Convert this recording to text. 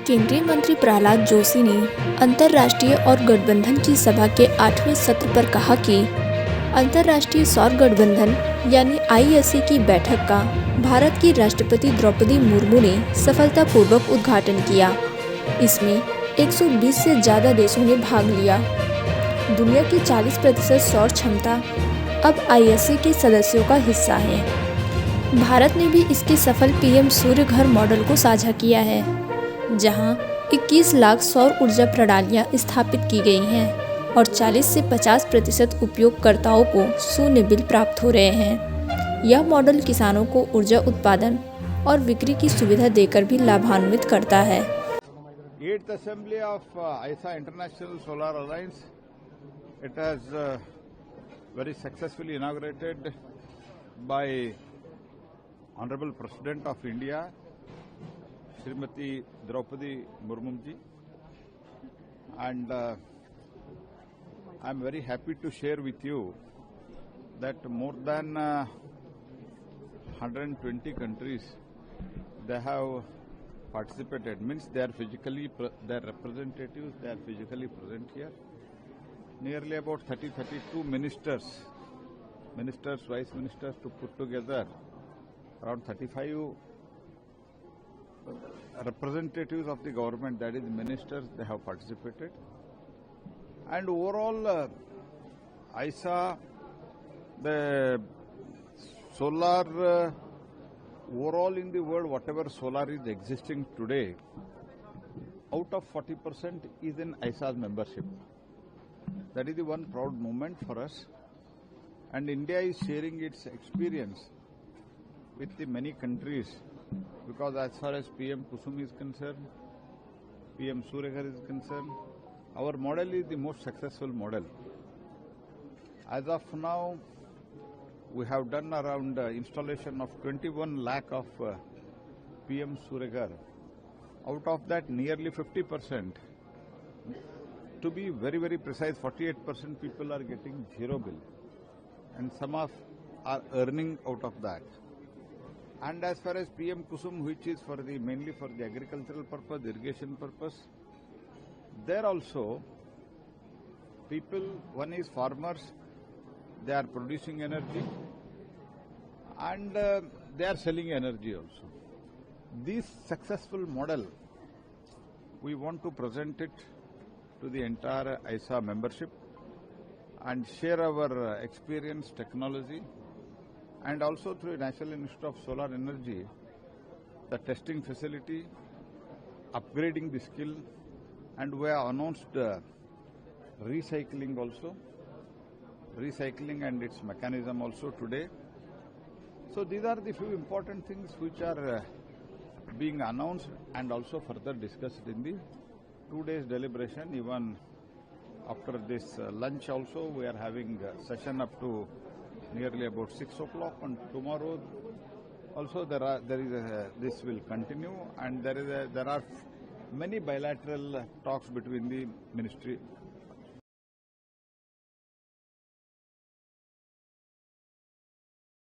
केंद्रीय मंत्री प्रहलाद जोशी ने अंतर्राष्ट्रीय और गठबंधन की सभा के 8वें सत्र पर कहा कि अंतर्राष्ट्रीय सौर गठबंधन यानी आईएसए की बैठक का भारत की राष्ट्रपति द्रौपदी मुर्मू ने सफलतापूर्वक उद्घाटन किया। इसमें 120 से ज़्यादा देशों ने भाग लिया। दुनिया की 40% सौर क्षमता अब आईएसए के सदस्यों का हिस्सा है। भारत ने भी इसके सफल पीएम सूर्य घर मॉडल को साझा किया है, जहां 21 लाख सौर ऊर्जा प्रणालियां स्थापित की गई हैं और 40 से 50% उपयोगकर्ताओं को शून्य बिल प्राप्त हो रहे हैं। यह मॉडल किसानों को ऊर्जा उत्पादन और बिक्री की सुविधा देकर भी लाभान्वित करता है। 8th Assembly of ISA International Solar Alliance, it has very successfully inaugurated by Honorable President of India, Srimati Draupadi Murmu ji, and I am very happy to share with you that more than 120 countries they have participated. Means they are physically their representatives, they are physically present here. Nearly about 32 ministers, vice ministers to put together around 35 representatives of the government, that is ministers, they have participated. And overall, ISA, the solar, overall in the world, whatever solar is existing today, out of 40% is in ISA's membership. That is the one proud moment for us. And India is sharing its experience with the many countries, because as far as PM Kusum is concerned, PM Surya Ghar is concerned, our model is the most successful model. As of now, we have done around installation of 21 lakh of PM Surya Ghar. Out of that, nearly 50%, to be very, very precise, 48% people are getting zero bill, and some are earning out of that. And as far as PM Kusum, which is for the mainly for the agricultural purpose, irrigation purpose, there also people, one is farmers, they are producing energy and they are selling energy also. This successful model, we want to present it to the entire ISA membership and share our experience, technology, and also through National Institute of Solar Energy, the testing facility, upgrading the skill, and we have announced recycling also, recycling and its mechanism also today. So these are the few important things which are being announced and also further discussed in the 2 days deliberation. Even after this lunch also, we are having a session up to nearly about 6 o'clock, and tomorrow also this will continue, and there are many bilateral talks between the ministry